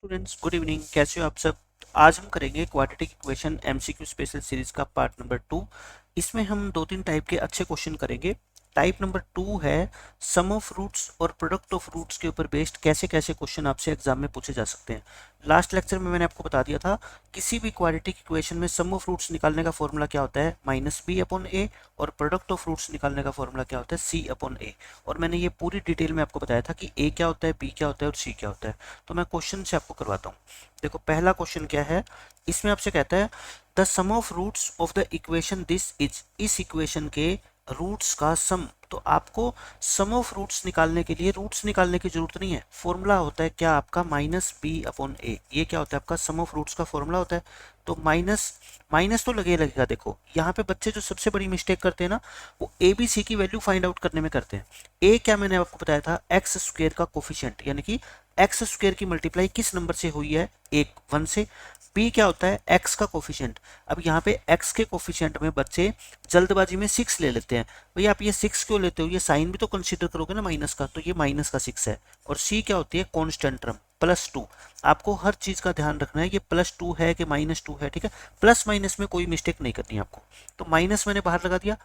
Students good evening, कैसे हो आप सब। आज हम करेंगे quadratic equation MCQ special series का पार्ट नंबर 2। इसमें हम दो तीन टाइप के अच्छे क्वेश्चन करेंगे। टाइप नंबर 2 है सम ऑफ रूट्स और प्रोडक्ट ऑफ रूट्स के ऊपर बेस्ड कैसे कैसे क्वेश्चन आपसे एग्जाम में पूछे जा सकते हैं। लास्ट लेक्चर में मैंने आपको बता दिया था किसी भी क्वाड्रेटिक इक्वेशन में सम ऑफ रूट्स निकालने का फॉर्मूला क्या होता है, माइनस बी अपॉन ए, और प्रोडक्ट ऑफ रूट्स निकालने का फॉर्मूला क्या होता है, सी अपॉन ए। और मैंने ये पूरी डिटेल में आपको बताया था कि ए क्या होता है, बी क्या होता है और सी क्या होता है। तो मैं क्वेश्चन से आपको करवाता हूँ। देखो पहला क्वेश्चन क्या है, इसमें आपसे कहता है the sum of roots of the equation this is, इस इक्वेशन के रूट्स का सम। तो आपको सम ऑफ रूट्स निकालने के लिए रूट्स निकालने की जरूरत नहीं है, फॉर्मूला होता है क्या आपका, माइनस बी अपॉन ए। ये क्या होता है आपका सम ऑफ रूट्स का फॉर्मूला होता है। तो माइनस माइनस तो लगेगा। देखो यहाँ पे बच्चे जो सबसे बड़ी मिस्टेक करते हैं ना, वो ए बी सी की वैल्यू फाइंड आउट करने में करते हैं। ए क्या मैंने आपको बताया था, एक्स स्क्वायर का कोफिशिएंट, यानी कि एक्स स्क्वायर की मल्टीप्लाई किस नंबर से हुई है, एक 1 से। बी क्या होता है, एक्स का कोफिशिएंट। अब यहाँ पे एक्स के कोफिशिएंट में बच्चे जल्दबाजी में 6 ले लेते हैं। भैया आप ये 6 क्यों लेते हो, ये साइन भी तो कंसीडर करोगे ना माइनस का, तो ये माइनस का 6 है। और सी क्या होती है, कांस्टेंट टर्म, +2। आपको हर चीज का ध्यान रखना है, ये +2 है कि -2 है, ठीक है। प्लस माइनस में कोई मिस्टेक नहीं करनी है आपको। तो माइनस मैंने बाहर लगा दिया।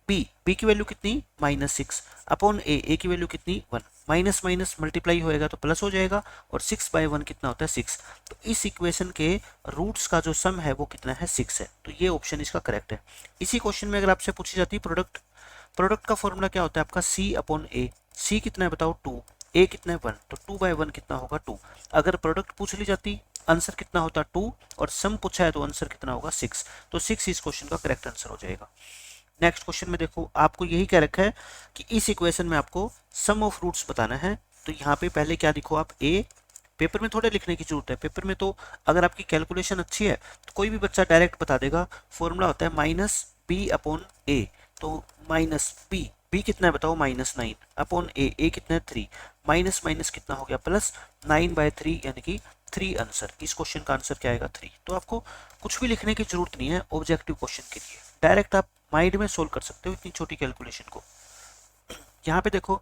बी की वैल्यू कितनी, -6 अपॉन ए की वैल्यू कितनी, 1। माइनस माइनस मल्टीप्लाई होएगा तो प्लस हो जाएगा, और 6/1 कितना होता है, 6। तो इस इक्वेशन के रूट्स का जो सम है वो कितना है, 6 है। तो ये ऑप्शन इसका करेक्ट है। इसी क्वेश्चन में अगर आपसे पूछी जाती है प्रोडक्ट, प्रोडक्ट का फॉर्मूला क्या होता है आपका, सी अपॉन ए। सी कितना है बताओ, 2। ए कितना है, 1। तो 2/1 कितना होगा, 2। अगर प्रोडक्ट पूछ ली जाती आंसर कितना होता, 2, और सम पूछा है तो आंसर कितना होगा, 6। तो 6 इस क्वेश्चन का करेक्ट आंसर हो जाएगा। नेक्स्ट क्वेश्चन में देखो आपको यही कह रखा है कि इस इक्वेशन में आपको सम ऑफ रूट्स बताना है। तो यहाँ पे पहले क्या लिखो आप, ए। पेपर में थोड़े लिखने की जरूरत है, पेपर में तो अगर आपकी कैलकुलेशन अच्छी है तो कोई भी बच्चा डायरेक्ट बता देगा। फॉर्मूला होता है माइनस बी अपॉन ए। तो माइनस बी, बी कितना है बताओ, -9 अपॉन ए कितना है, 3। माइनस माइनस कितना हो गया, प्लस 9/3, यानी कि 3 आंसर। इस क्वेश्चन का आंसर क्या आएगा, 3। तो आपको कुछ भी लिखने की जरूरत नहीं है ऑब्जेक्टिव क्वेश्चन के लिए, डायरेक्ट आप माइंड में सोल्व कर सकते हो इतनी छोटी कैलकुलेशन को। यहाँ पे देखो,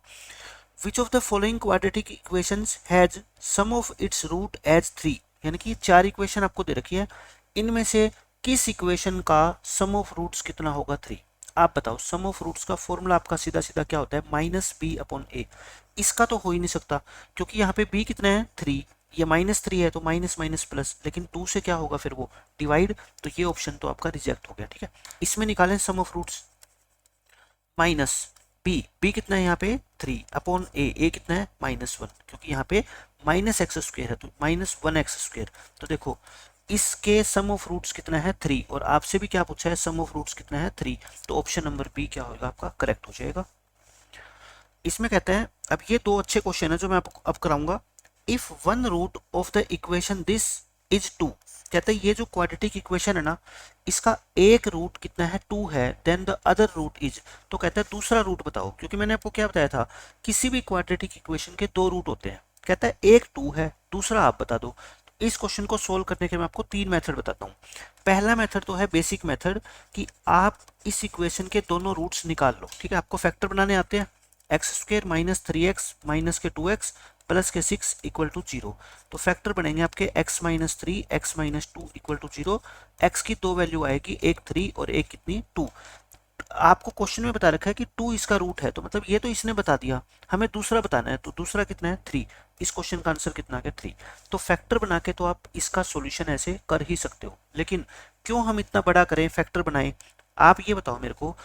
which of the following quadratic equations has sum of its root as 3, यानी कि 4 इक्वेशन आपको दे रखी है, इनमें से किस इक्वेशन का सम ऑफ रूट्स कितना होगा, 3। आप बताओ सम ऑफ रूट्स का फॉर्मूला आपका सीधा सीधा क्या होता है, माइनस बी अपॉन ए। इसका तो हो ही नहीं सकता क्योंकि यहाँ पे बी कितना है, 3। ये -3 है तो माइनस माइनस प्लस, लेकिन 2 से क्या होगा फिर वो डिवाइड। तो ये ऑप्शन तो आपका रिजेक्ट हो गया, ठीक है। इसमें निकालें सम ऑफ रूट्स, माइनस बी कितना है यहाँ पे, 3 अपॉन ए कितना है, -1, क्योंकि यहाँ पे -x² है तो -1x²। तो देखो इसके सम ऑफ रूट्स कितना है, 3, और आपसे भी क्या पूछा है, सम ऑफ रूट्स कितना है, 3। तो ऑप्शन नंबर बी क्या होगा आपका, करेक्ट हो जाएगा। इसमें कहते हैं, अब ये दो अच्छे क्वेश्चन है जो मैं आपको अब कराऊंगा। If one root of the equation this is 2, कहते हैं ये जो क्वाड्रेटिक इक्वेशन है ना, इसका एक रूट कितना है, 2 है, then the other root is. तो कहता है दूसरा रूट बताओ, क्योंकि मैंने आपको क्या बताया था, किसी भी क्वाड्रेटिक इक्वेशन के 2 रूट होते हैं। कहता है एक 2 है, दूसरा आप बता दो। इस क्वेश्चन को सोल्व करने के मैं आपको 3 मेथड बताता हूँ। पहला मेथड तो है बेसिक मेथड, कि आप इस इक्वेशन के दोनों रूट्स निकाल लो, ठीक है। आपको फैक्टर बनाने आते हैं, x² -3x माइनस के 2x प्लस के 6 इक्वल टू 0। तो फैक्टर बनेंगे आपके x -3 x -2 equal to 0। x की दो वैल्यू आएगी, एक 3 और एक कितनी, 2। आपको क्वेश्चन में बता रखा है कि 2 इसका रूट है, तो मतलब ये तो इसने बता दिया, हमें दूसरा बताना है। तो दूसरा कितना है, 3। इस क्वेश्चन का आंसर कितना आ गया, 3। तो फैक्टर बना के तो आप इसका सॉल्यूशन ऐसे कर ही सकते हो, लेकिन क्यों हम इतना बड़ा करें, फैक्टर बनाएं। आप ये बताओ मेरे को,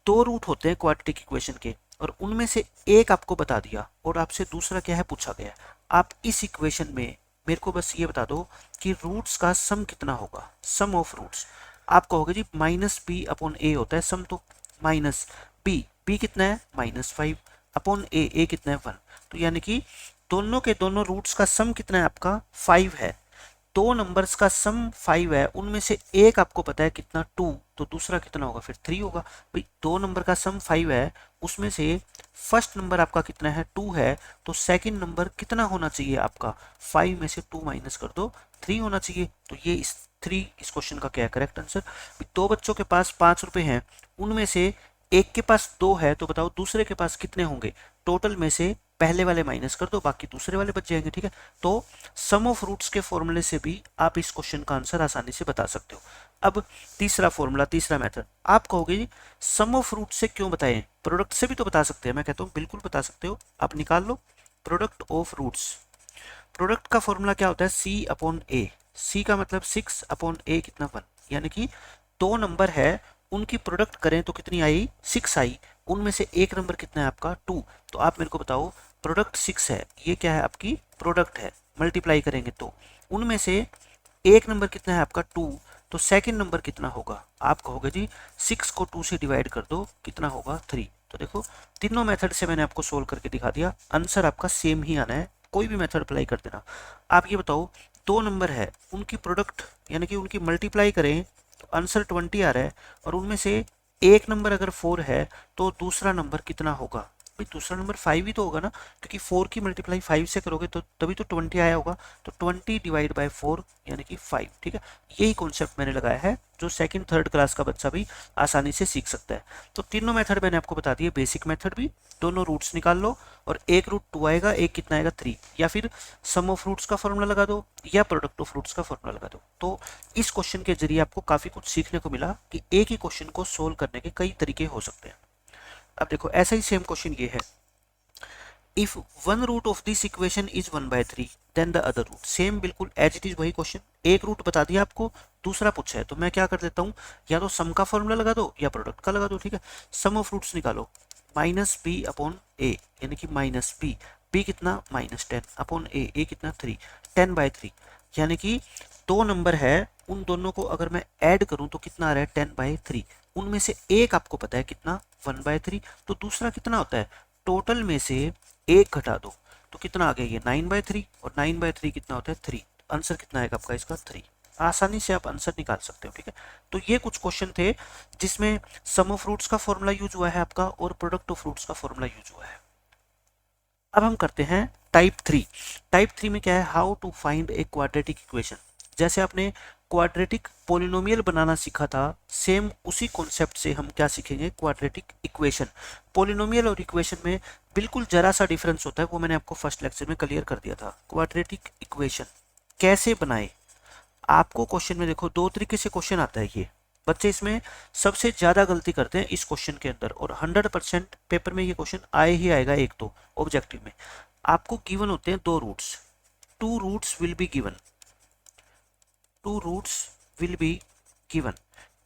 2 रूट होते हैं क्वाड्रेटिक इक्वेशन के, और उनमें से एक आपको बता दिया और आपसे दूसरा क्या है पूछा गया। आप इस इक्वेशन में मेरे को बस ये बता दो कि रूट्स का सम कितना होगा, सम ऑफ रूट्स। आप कहोगे जी -b अपॉन ए होता है सम, तो माइनस बी कितना है, -5 अपॉन ए कितना है, 1। तो यानी कि दोनों के दोनों रूट्स का सम कितना है आपका, 5 है। दो नंबर्स का सम 5 है, उनमें से एक आपको पता है कितना, 2। तो दूसरा कितना होगा, फिर 3 होगा। भाई दो नंबर का सम 5 है, उसमें से फर्स्ट नंबर आपका कितना है, 2 है, तो सेकंड नंबर कितना होना चाहिए आपका, 5 में से 2 माइनस कर दो, 3 होना चाहिए। तो ये 3 इस क्वेश्चन का क्या है करेक्ट आंसर। दो बच्चों के पास 5 रुपए हैं, उनमें से एक के पास 2 है, तो बताओ दूसरे के पास कितने होंगे, टोटल में से पहले वाले माइनस कर दो, बाकी दूसरे वाले बच जाएंगे, ठीक है। तो सम ऑफ रूट्स के फॉर्मूले से भी आप इस क्वेश्चन का आंसर आसानी से बता सकते हो। अब तीसरा फॉर्मूला, तीसरा मेथड, आप कहोगे जी सम ऑफ रूट से क्यों बताएं, प्रोडक्ट से भी तो बता सकते हैं। मैं कहता हूँ बिल्कुल बता सकते हो, आप निकाल लो प्रोडक्ट ऑफ रूट्स। प्रोडक्ट का फॉर्मूला क्या होता है, सी अपॉन ए। सी का मतलब 6 अपॉन ए कितना 1, यानी कि दो नंबर है उनकी प्रोडक्ट करें तो कितनी आई, 6 आई, उनमें से एक नंबर कितना है आपका 2। तो आप मेरे को बताओ प्रोडक्ट 6 है, ये क्या है आपकी प्रोडक्ट है, मल्टीप्लाई करेंगे तो उनमें से एक नंबर कितना है आपका 2, तो सेकंड नंबर कितना होगा, आप कहोगे जी 6 को 2 से डिवाइड कर दो, कितना होगा 3। तो देखो तीनों मेथड से मैंने आपको सोल्व करके दिखा दिया, आंसर आपका सेम ही आना है, कोई भी मेथड अप्लाई कर देना। आप ये बताओ दो नंबर है उनकी प्रोडक्ट यानी कि उनकी मल्टीप्लाई करें तो आंसर 20 आ रहा है, और उनमें से एक नंबर अगर 4 है तो दूसरा नंबर कितना होगा, भाई दूसरा नंबर 5 ही तो होगा ना, क्योंकि 4 की मल्टीप्लाई 5 से करोगे तो तभी तो 20 आया होगा। तो 20 डिवाइड बाय 4 यानी कि 5, ठीक है। यही कॉन्सेप्ट मैंने लगाया है जो सेकंड थर्ड क्लास का बच्चा भी आसानी से सीख सकता है। तो तीनों मेथड मैंने आपको बता दिए, बेसिक मेथड भी, दोनों रूट्स निकाल लो और एक रूट 2 आएगा, एक कितना आएगा 3, या फिर सम ऑफ रूट्स का फॉर्मूला लगा दो या प्रोडक्ट ऑफ रूट्स का फॉर्मूला लगा दो। तो इस क्वेश्चन के जरिए आपको काफी कुछ सीखने को मिला कि एक ही क्वेश्चन को सोल्व करने के कई तरीके हो सकते हैं। अब देखो ऐसा ही सेम क्वेश्चन ये है, if one root of this equation is 1/3 then the other root. Same बिल्कुल एज इट इज वही क्वेश्चन, एक रूट बता दिया आपको, दूसरा पूछा है, तो मैं क्या कर देता हूँ, या तो सम का फॉर्मूला लगा दो या प्रोडक्ट का लगा दो, ठीक है। सम ऑफ रूट्स निकालो, माइनस बी अपॉन ए यानी कि माइनस बी, बी कितना -10 अपॉन ए कितना 3, 10/3, यानी कि दो नंबर है उन दोनों को अगर मैं ऐड करूं तो कितना आ रहा है 10/3, उनमें से एक आपको पता है कितना 1/3, तो दूसरा कितना होता है, टोटल में से एक घटा दो तो कितना आ गया ये 9/3, और 9/3 कितना होता है 3, आंसर कितना आएगा आपका इसका 3। आसानी से आप आंसर निकाल सकते हो, ठीक है। तो ये कुछ क्वेश्चन थे जिसमें सम ऑफ रूट्स का फॉर्मूला यूज हुआ है आपका और प्रोडक्ट ऑफ रूट्स का फॉर्मूला यूज हुआ है। अब हम करते हैं टाइप 3। टाइप 3 में क्या है, how to find a quadratic equation. जैसे आपने क्वाड्रेटिक पोलिनोमियल बनाना सीखा था, सेम उसी कॉन्सेप्ट से हम क्या सीखेंगे, क्वाड्रेटिक इक्वेशन। पोलिनोमियल और इक्वेशन में बिल्कुल जरा सा डिफरेंस होता है, वो मैंने आपको फर्स्ट लेक्चर में क्लियर कर दिया था। क्वाड्रेटिक इक्वेशन कैसे बनाए, आपको क्वेश्चन में देखो दो तरीके से क्वेश्चन आता है, ये बच्चे इसमें सबसे ज्यादा गलती करते हैं इस क्वेश्चन के अंदर, और 100% पेपर में ये क्वेश्चन आए ही आएगा। एक तो ऑब्जेक्टिव में आपको गिवन होते हैं दो roots, two roots will be given, two roots will be given,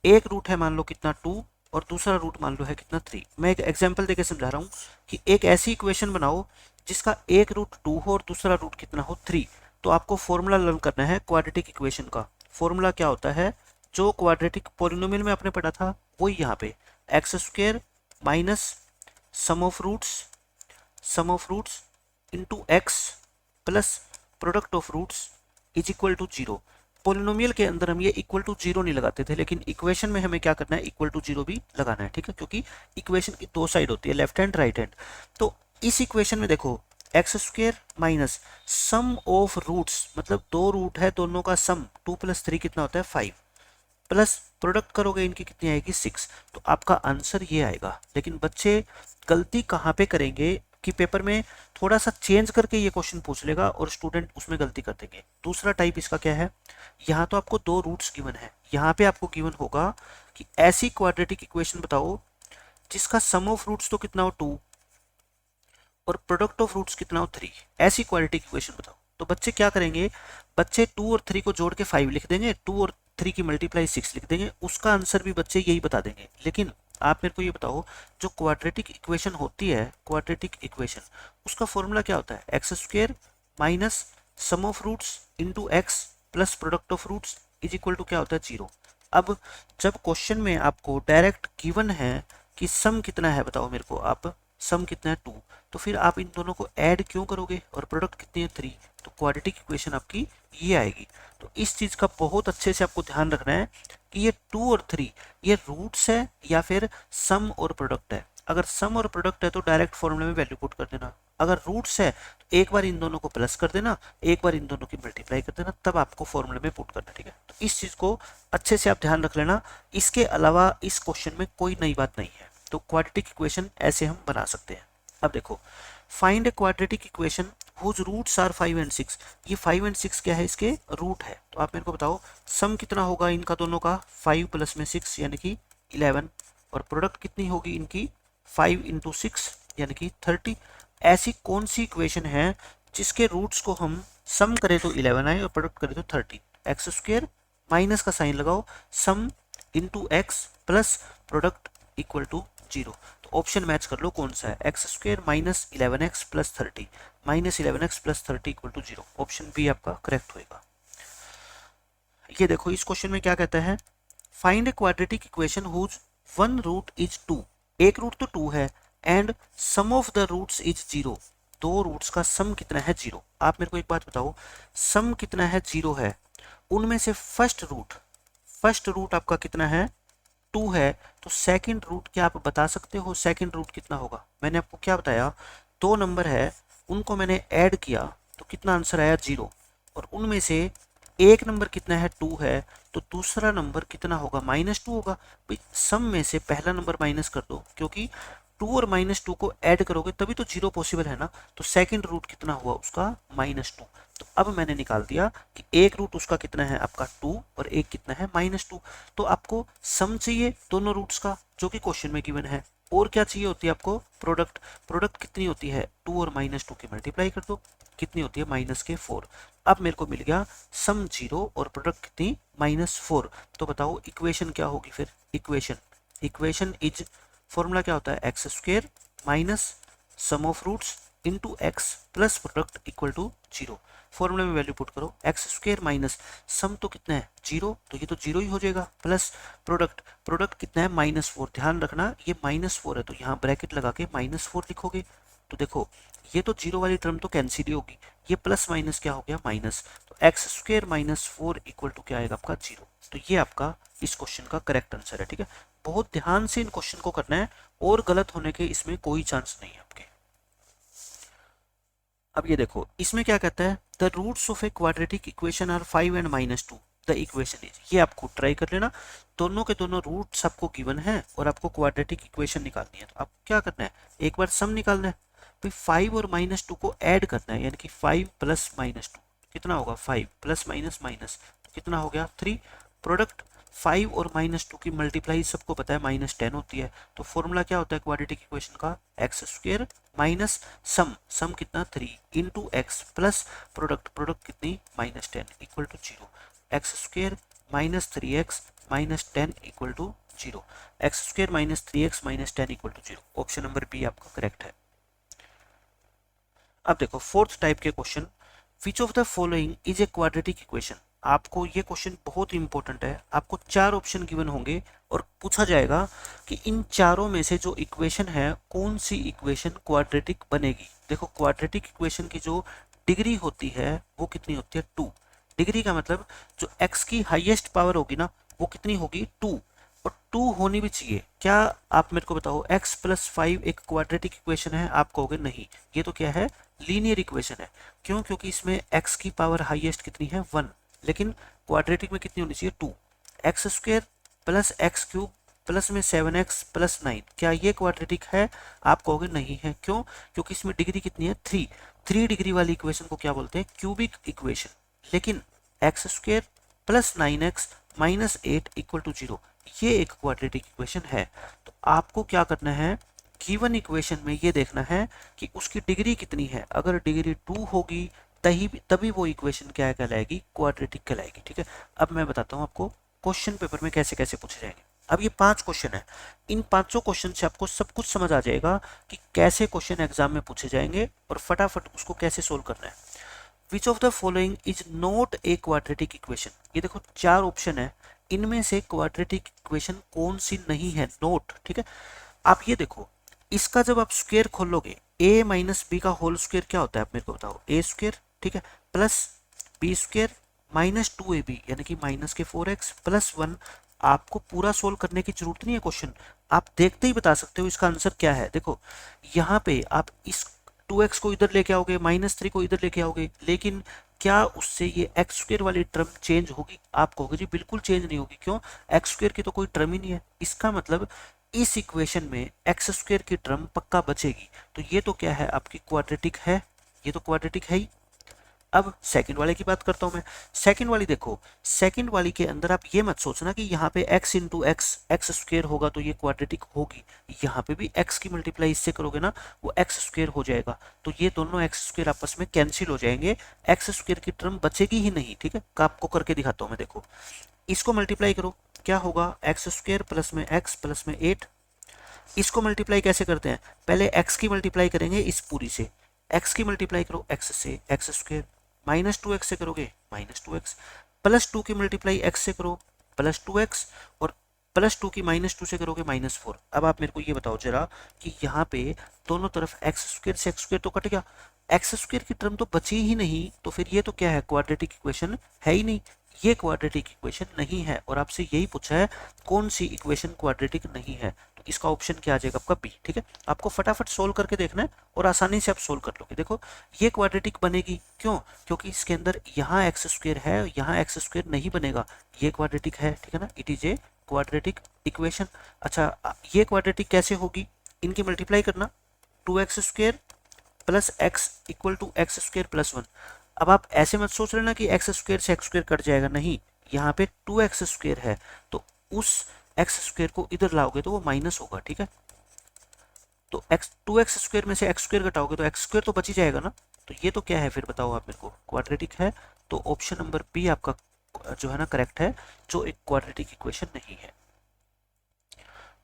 एक रूट है मान लो कितना 2 और दूसरा रूट मान लो है कितना 3। मैं एक एग्जांपल देके समझा रहा हूँ कि एक ऐसी इक्वेशन बनाओ जिसका एक रूट 2 हो और दूसरा रूट कितना हो 3। तो आपको फॉर्मूला लर्न करना है क्वाड्रेटिक इक्वेशन का। फॉर्मूला क्या होता है, जो क्वाड्रेटिक पोलिनोमियल में आपने पढ़ा था वही यहाँ पे, x² minus sum of roots into x plus product of roots is equal to 0। Polynomial के अंदर हम ये इक्वल टू 0 नहीं लगाते थे, लेकिन इक्वेशन में हमें क्या करना है, इक्वल टू 0 भी लगाना है, ठीक है, क्योंकि इक्वेशन की दो साइड होती है, लेफ्ट हैंड राइट हैंड। तो इस इक्वेशन में देखो x² minus sum of roots, मतलब दो रूट है दोनों का सम, 2 + 3 कितना होता है 5, प्लस प्रोडक्ट करोगे इनकी कितनी आएगी 6, तो आपका आंसर ये आएगा। लेकिन बच्चे गलती कहाँ पे करेंगे कि पेपर में थोड़ा सा चेंज करके ये क्वेश्चन पूछ लेगा और स्टूडेंट उसमें गलती कर देंगे। दूसरा टाइप इसका क्या है, यहाँ तो आपको दो रूट्स गिवन है, यहाँ पे आपको गिवन होगा कि ऐसी क्वाड्रेटिक इक्वेशन बताओ जिसका सम ऑफ रूट्स तो कितना हो 2 और प्रोडक्ट ऑफ रूट्स कितना हो 3, ऐसी क्वाड्रेटिक इक्वेशन बताओ। तो बच्चे क्या करेंगे, बच्चे 2 और 3 को जोड़ के 5 लिख देंगे, 2 और 3 की मल्टीप्लाई 6 लिख देंगे, उसका आंसर भी बच्चे यही बता देंगे। लेकिन आप मेरे को ये बताओ, जो क्वाड्रेटिक इक्वेशन होती है, क्वाड्रेटिक इक्वेशन उसका फॉर्मूला क्या होता है, x² minus sum of roots into x plus product of roots is equal to क्या होता है 0। अब जब क्वेश्चन में आपको डायरेक्ट गिवन है कि सम कितना है बताओ मेरे को, आप सम कितना है 2, तो फिर आप इन दोनों को ऐड क्यों करोगे, और प्रोडक्ट कितनी है 3, तो क्वाड्रेटिक इक्वेशन आपकी ये आएगी। तो इस चीज का बहुत अच्छे से आपको ध्यान रखना है कि ये 2 और 3 ये रूट्स है या फिर सम और प्रोडक्ट है। अगर सम और प्रोडक्ट है तो डायरेक्ट फॉर्मूले में वैल्यू पुट कर देना, अगर रूट्स है तो एक बार इन दोनों को प्लस कर देना, एक बार इन दोनों की मल्टीप्लाई कर देना, तब आपको फॉर्मूले में पुट करना, ठीक है। तो इस चीज को अच्छे से आप ध्यान रख लेना, इसके अलावा इस क्वेश्चन में कोई नई बात नहीं है। तो क्वाड्रेटिक इक्वेशन ऐसे हम बना सकते हैं। अब देखो find a quadratic equation whose roots are 5 and 6। ये 5 एंड 6 क्या है, इसके रूट है। तो आप मेरे को बताओ सम कितना होगा इनका दोनों का, 5 प्लस में 6 यानी कि 11, और प्रोडक्ट कितनी होगी इनकी, 5 इंटू 6 यानी कि 30। ऐसी कौन सी इक्वेशन है जिसके रूट्स को हम सम करें तो 11 आए और प्रोडक्ट करें तो 30। एक्स स्क्वायर माइनस का साइन लगाओ, sum into x plus product equal to 0। तो ऑप्शन मैच कर लो कौन सा है, x square minus 11x plus 30, minus 11x plus 30 equal to 0। Option B आपका करेक्ट होएगा। ये देखो इस क्वेश्चन में क्या कहता है, find a quadratic equation whose one root is 2। एक रूट तो 2 है, and sum of the roots is 0। दो रूट्स का सम कितना है, 0। आप मेरे को एक बात बताओ, सम कितना है, 0 है, उनमें से फर्स्ट रूट आपका कितना है, 2 है, तो सेकंड रूट क्या आप बता सकते हो, सेकंड रूट कितना होगा। मैंने आपको क्या बताया, दो नंबर है, उनको मैंने ऐड किया तो कितना आंसर आया, 0। और उनमें से एक नंबर कितना है, 2 है, तो दूसरा नंबर कितना होगा, -2 होगा। भाई सम में से पहला नंबर माइनस कर दो, क्योंकि 2 और -2 को ऐड करोगे तभी तो 0 पॉसिबल है ना। तो सेकंड रूट कितना हुआ उसका, -2। तो अब मैंने निकाल दिया कि एक रूट उसका कितना है आपका 2 और एक कितना है, -2। तो आपको सम चाहिए दोनों रूट्स का जो कि क्वेश्चन में गिवन है, और क्या चाहिए होती है आपको, प्रोडक्ट कितनी होती है, 2 और -2 की मल्टीप्लाई कर दो, कितनी होती है, -4। अब मेरे को मिल गया सम 0 और प्रोडक्ट कितनी, -4। तो बताओ इक्वेशन क्या होगी फिर, इक्वेशन इज, फॉर्मूला क्या होता है, x square minus sum of roots into x plus product equal to 0। फॉर्मूले में वैल्यू पुट करो, एक्स स्क्वायर माइनस सम तो कितना है, 0, तो ये तो 0 ही हो जाएगा, प्लस प्रोडक्ट कितना है, -4। ध्यान रखना ये -4 है, तो यहाँ ब्रैकेट लगा के -4 लिखोगे। तो देखो ये तो 0 वाली टर्म तो कैंसिल ही होगी, ये प्लस माइनस क्या हो गया, माइनस। तो एक्स स्क्वायर -4 इक्वल टू क्या आएगा आपका, 0। तो ये आपका इस क्वेश्चन का करेक्ट आंसर है। ठीक है, बहुत ध्यान से इन क्वेश्चन को करना है, और गलत होने के इसमें कोई चांस नहीं है आपके। अब ये देखो इसमें क्या कहता है, the roots of a quadratic equation are 5 and -2, the equation is. ये आपको ट्राई कर लेना, दोनों के दोनों रूट्स आपको गिवन है और आपको क्वाड्रेटिक इक्वेशन निकालनी है। तो आपको क्या करना है, एक बार सम निकालना है, फिर 5 और -2 को ऐड करना है, यानी कि 5 प्लस -2 कितना होगा, 5 प्लस माइनस माइनस तो कितना हो गया, 3। प्रोडक्ट 5 और -2 की मल्टीप्लाई सबको पता है -10 होती है। तो फॉर्मूला क्या होता है क्वाड्रेटिक इक्वेशन का, एक्स स्क्वायर माइनस सम कितना, 3 इंटू एक्स प्लस प्रोडक्ट कितनी, -10 equal to 0। X square minus 3x minus 10 equal to 0। X square minus 3x minus 10 equal to 0। Option number B आपका करेक्ट है। अब देखो फोर्थ टाइप के question, which of the following is a quadratic equation. आपको ये question बहुत important है, आपको 4 ऑप्शन गिवन होंगे और पूछा जाएगा कि इन चारों में से जो इक्वेशन है कौन सी इक्वेशन क्वाड्रेटिक बनेगी। देखो क्वाड्रेटिक इक्वेशन की जो डिग्री होती है वो कितनी होती है, 2। डिग्री का मतलब जो x की हाईएस्ट पावर होगी ना वो कितनी होगी, 2, और 2 होनी भी चाहिए। क्या आप मेरे को बताओ x प्लस 5 एक क्वाड्रेटिक इक्वेशन है, आप कहोगे नहीं, ये तो क्या है, लीनियर इक्वेशन है। क्यों, क्योंकि इसमें x की पावर हाईएस्ट कितनी है, 1, लेकिन क्वाड्रेटिक में कितनी होनी चाहिए, 2। X square plus x cube plus में 7x प्लस 9, क्या ये क्वाड्रेटिक है, आप कहोगे नहीं है। क्यों, क्योंकि इसमें डिग्री कितनी है, 3 डिग्री वाली इक्वेशन को क्या बोलते हैं, क्यूबिक इक्वेशन। लेकिन x square plus 9x minus 8 equal to 0, ये एक क्वाड्रेटिक इक्वेशन है। तो आपको क्या करना है, गिवन इक्वेशन में ये देखना है कि उसकी डिग्री कितनी है। अगर डिग्री 2 होगी तभी वो इक्वेशन क्या कहलाएगी, क्वाड्रेटिक कहलाएगी। ठीक है, अब मैं बताता हूँ आपको क्वेश्चन पेपर में कैसे कैसे पूछे जाएंगे। अब ये 5 क्वेश्चन है, इन 5 क्वेश्चन से आपको सब कुछ समझ आ जाएगा कि कैसे क्वेश्चन एग्जाम में पूछे जाएंगे और फटाफट उसको कैसे सोल्व करना है। विच of the following is not a quadratic equation. ये देखो 4 ऑप्शन है, इनमें से क्वाड्रेटिक इक्वेशन कौन सी नहीं है, नोट। ठीक है, आप ये देखो इसका जब आप स्क्वायर खोलोगे, a माइनस बी का होल स्क्वायर क्या होता है, आप मेरे को बताओ, a स्क्वायर, ठीक है, plus B square minus 2ab यानी कि माइनस के 4x प्लस 1। आपको पूरा सोल्व करने की जरूरत नहीं है, क्वेश्चन आप देखते ही बता सकते हो इसका आंसर क्या है। देखो यहाँ पे आप इस 2x को इधर लेके आओगे, -3 को इधर लेके आओगे, लेकिन क्या उससे ये एक्स स्क्वायर वाली टर्म चेंज होगी, आप कहोगे जी बिल्कुल चेंज नहीं होगी। क्यों, एक्स स्क्वायर की तो कोई टर्म ही नहीं है। इसका मतलब इस इक्वेशन में एक्स स्क्वायर की टर्म पक्का बचेगी। तो ये तो क्या है, आपकी क्वाड्रेटिक है, ये तो क्वाड्रेटिक है ही। अब सेकंड वाले की बात करता हूं मैं। सेकंड वाली देखो, सेकंड वाली के अंदर आप ये मत सोचना कि यहाँ पे x into x x square होगा तो ये क्वाड्रेटिक होगी। यहाँ पे भी x की मल्टीप्लाई इससे करोगे ना, वो एक्स स्क्वेयर हो जाएगा। तो ये दोनों एक्स स्क्वेयर आपस में कैंसिल हो जाएंगे, एक्स स्क्वेयर की टर्म बचेगी ही नहीं। ठीक है, आपको करके दिखाता हूँ मैं। देखो, इसको मल्टीप्लाई करो, क्या होगा, एक्स स्क्वेयर प्लस में एक्स प्लस में 8। इसको मल्टीप्लाई कैसे करते हैं, पहले x की मल्टीप्लाई करेंगे इस पूरी से, x की मल्टीप्लाई करो x से, एक्स स्क्वेयर, माइनस 2x से करोगे माइनस 2x, प्लस 2 की मल्टीप्लाई x से करो प्लस 2x, और प्लस 2 की माइनस 2 से करोगे माइनस 4। अब आप मेरे को ये बताओ जरा कि यहाँ पे दोनों तरफ एक्स स्क्वेयर से एक्स स्क्वेयर तो कट गया, एक्स स्क्वेयर की टर्म तो बची ही नहीं, तो फिर ये तो क्या है, क्वाड्रेटिक इक्वेशन है ही नहीं, ये क्वाड्रेटिक इक्वेशन नहीं है। और आपसे यही पूछा है कौन सी इक्वेशन क्वाड्रेटिक नहीं है, तो इसका ऑप्शन क्या आ जाएगा आपका बी। ठीक है, आपको फटाफट सोल्व करके देखना है और आसानी से आप सोल्व कर लोगे। देखो, ये क्वाड्रेटिक बनेगी, क्यों, क्योंकि इसके अंदर यहाँ एक्स स्क्वेयर है, यहाँ एक्स स्क्वेयर नहीं बनेगा, ये क्वाड्रेटिक है। ठीक है ना, it is a quadratic equation. अच्छा, ये क्वाड्रेटिक कैसे होगी, इनकी मल्टीप्लाई करना, 2x square plus x equal to x square plus 1। अब आप ऐसे मत सोच लेना कि एक्स स्क्वेयर से एक्स स्क्वेयर कट जाएगा, नहीं, यहाँ पे 2x स्क्वेयर है, तो उस एक्स स्क्वेयर को इधर लाओगे तो वो माइनस होगा। ठीक है, तो एक्स 2x स्क्वेयर में से एक्स स्क्वेयर घटाओगे तो एक्स स्क्वेयर तो बच ही जाएगा ना। तो ये तो क्या है फिर, बताओ आप मेरे को, क्वाड्रेटिक है। तो ऑप्शन नंबर बी आपका जो है ना करेक्ट है, जो एक क्वाड्रेटिक इक्वेशन नहीं है।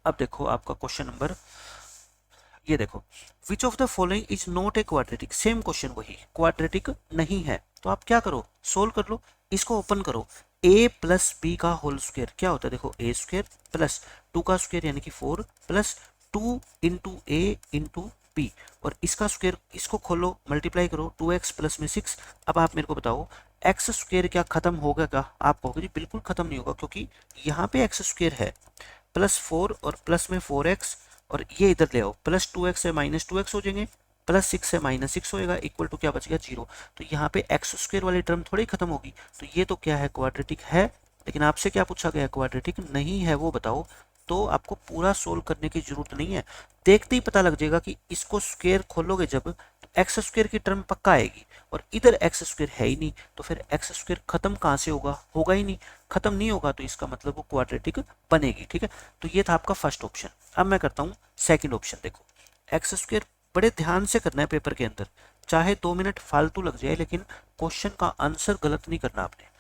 अब देखो आपका क्वेश्चन नंबर, ये देखो, which of the following is not a quadratic, same question वही, क्वाड्रेटिक नहीं है। तो आप क्या करो, सोल्व कर लो, इसको ओपन करो, a प्लस बी का होल स्क्वायर क्या होता है, देखो a स्क्वायर प्लस 2 का स्क्वायर यानी कि 4 प्लस 2 इंटू ए इंटू बी, और इसका स्क्वायर, इसको खोलो मल्टीप्लाई करो, 2x प्लस में 6। अब आप मेरे को बताओ एक्स स्क्वायर क्या खत्म होगा क्या, आप कहोगे जी बिल्कुल खत्म नहीं होगा, क्योंकि यहाँ पे एक्स स्क्वायर है, प्लस 4 और प्लस में 4x, और ये इधर ले आओ, प्लस 2x से माइनस 2x हो जाएंगे, प्लस 6 से माइनस 6 होएगा, इक्वल टू क्या बच गया, 0। तो यहाँ पे एक्स स्क्वायर वाली टर्म थोड़ी खत्म होगी, तो ये तो क्या है, क्वाड्रेटिक है। लेकिन आपसे क्या पूछा गया, क्वाड्रेटिक नहीं है वो बताओ। तो आपको पूरा सोल्व करने की जरूरत नहीं है, देखते ही पता लग जाएगा कि इसको स्क्वायर खोलोगे जब, तो एक्स स्क्वायर की टर्म पक्का आएगी, और इधर एक्स स्क्वायर है ही नहीं, तो फिर एक्स स्क्वायर खत्म कहाँ से होगा, होगा ही नहीं, खत्म नहीं होगा, तो इसका मतलब वो क्वाड्रेटिक बनेगी। ठीक है, तो ये था आपका फर्स्ट ऑप्शन। अब मैं करता हूँ सेकंड ऑप्शन। देखो, एक्स स्क्वायर बड़े ध्यान से करना है पेपर के अंदर, चाहे 2 मिनट फालतू लग जाए, लेकिन क्वेश्चन का आंसर गलत नहीं करना आपने।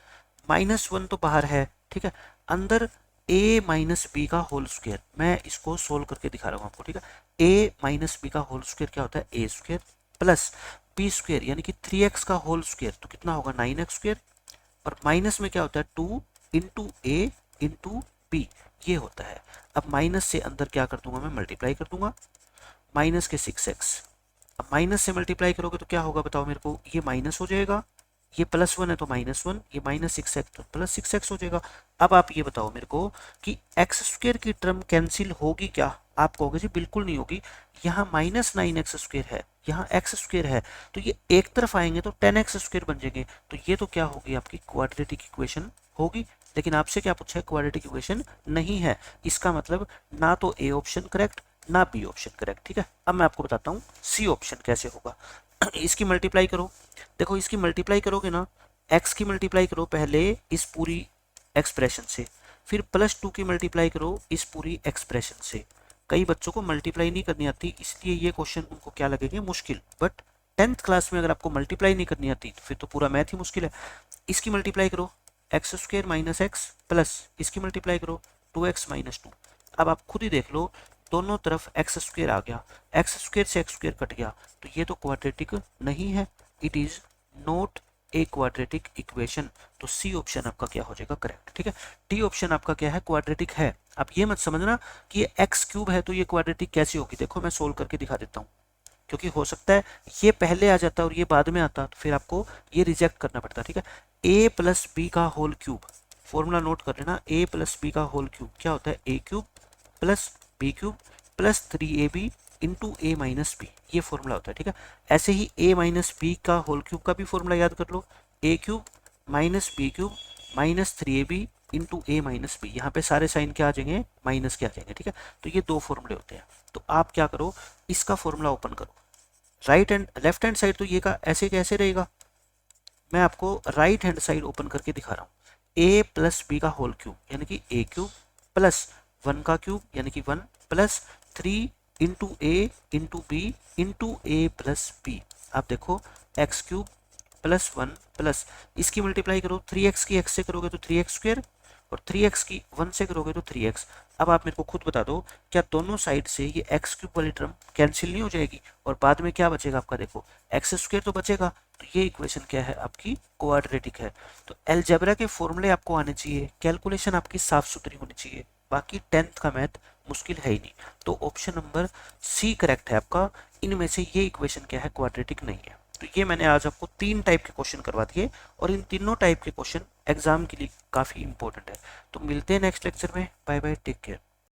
-1 तो बाहर है, ठीक है, अंदर a माइनस बी का होल स्क्वायर, मैं इसको सोल्व करके दिखा रहा हूँ आपको। ठीक है, a माइनस बी का होल स्क्वायर क्या होता है, a square plus B square यानी कि 3x का होल स्क्वायर, तो कितना होगा 9x स्क्वायर, और माइनस में क्या होता है 2 इंटू ए इंटू बी, ये होता है। अब माइनस से अंदर क्या कर दूंगा मैं, मल्टीप्लाई कर दूंगा, माइनस के 6x। अब माइनस से मल्टीप्लाई करोगे तो क्या होगा बताओ मेरे को, ये माइनस हो जाएगा, ये +1 है तो -1, ये -6x तो +6x हो जाएगा। अब आप ये बताओ मेरे को कि एक्स स्क्वायर की टर्म कैंसिल होगी क्या, आप कहोगे जी बिल्कुल नहीं होगी, यहाँ -9x स्क्वायर है, यहाँ x स्क्वायर है, तो ये एक तरफ आएंगे तो 10x स्क्वायर बन जाएंगे, तो ये तो क्या होगी, आपकी क्वाड्रेटिक इक्वेशन होगी। लेकिन आपसे क्या पूछा है, क्वाड्रेटिक इक्वेशन नहीं है, इसका मतलब ना तो ए ऑप्शन करेक्ट ना बी ऑप्शन करेक्ट। ठीक है, अब मैं आपको बताता हूँ सी ऑप्शन कैसे होगा। इसकी मल्टीप्लाई करो, देखो इसकी मल्टीप्लाई करोगे ना, x की मल्टीप्लाई करो पहले इस पूरी एक्सप्रेशन से, फिर +2 की मल्टीप्लाई करो इस पूरी एक्सप्रेशन से। कई बच्चों को मल्टीप्लाई नहीं करनी आती, इसलिए ये क्वेश्चन उनको क्या लगेंगे, मुश्किल, बट 10th क्लास में अगर आपको मल्टीप्लाई नहीं करनी आती तो फिर तो पूरा मैथ ही मुश्किल है। इसकी मल्टीप्लाई करो x square minus x plus इसकी मल्टीप्लाई करो 2x माइनस 2। अब आप खुद ही देख लो, दोनों तरफ एक्स स्क्वायर आ गया, एक्स स्क्वायर से एक्स स्क्वायर कट गया, तो ये तो क्वाड्रेटिक नहीं है, it is not a quadratic equation. तो सी ऑप्शन आपका क्या हो जाएगा, करेक्ट। ठीक है, डी ऑप्शन आपका क्या है, क्वाड्रेटिक है। आप ये मत समझना कि ये एक्स क्यूब है तो ये क्वाड्रेटिक कैसे होगी, देखो मैं सोल्व करके दिखा देता हूँ, क्योंकि हो सकता है ये पहले आ जाता और ये बाद में आता, तो फिर आपको ये रिजेक्ट करना पड़ता। ठीक है, a प्लस बी का होल क्यूब, फॉर्मूला नोट कर लेना, a प्लस बी का होल क्यूब क्या होता है, a cube plus B cube plus 3ab into A minus B, ये फॉर्मूला होता है। ठीक है, ऐसे ही a माइनस बी का होल क्यूब का भी फॉर्मूला याद कर लो, a cube minus B cube minus 3ab into A minus B, यहाँ पे सारे साइन क्या आ जाएंगे, माइनस के आ जाएंगे, ठीक है। तो ये दो फॉर्मूले होते हैं। तो आप क्या करो, इसका फॉर्मूला ओपन करो, right hand left hand side तो ये का ऐसे कैसे रहेगा, मैं आपको राइट हैंड साइड ओपन करके दिखा रहा हूँ। ए प्लस बी का होल क्यूब यानी कि ए क्यूब प्लस 1 का क्यूब यानी कि 1 प्लस 3 इंटू ए इंटू बी इंटू ए प्लस बी। आप देखो एक्स क्यूब प्लस 1 प्लस इसकी मल्टीप्लाई करो 3x की x से करोगे तो 3x स्क्वायर और 3x की 1 से करोगे तो 3x। अब आप मेरे को खुद बता दो, क्या दोनों साइड से ये एक्स क्यूब वाली टर्म कैंसिल नहीं हो जाएगी और बाद में क्या बचेगा आपका, देखो एक्स स्क्वायर तो बचेगा। तो ये इक्वेशन क्या है आपकी, क्वाड्रेटिक है। तो अलजेब्रा के फॉर्मूले आपको आने चाहिए, कैलकुलेशन आपकी साफ सुथरी होनी चाहिए, बाकी 10th का मैथ मुश्किल है ही नहीं। तो ऑप्शन नंबर सी करेक्ट है आपका। इनमें से ये इक्वेशन क्या है, क्वाड्रेटिक नहीं है। तो ये मैंने आज आपको 3 टाइप के क्वेश्चन करवा दिए और इन तीनों टाइप के क्वेश्चन एग्जाम के लिए काफ़ी इंपॉर्टेंट है। तो मिलते हैं नेक्स्ट लेक्चर में, बाय बाय, टेक केयर।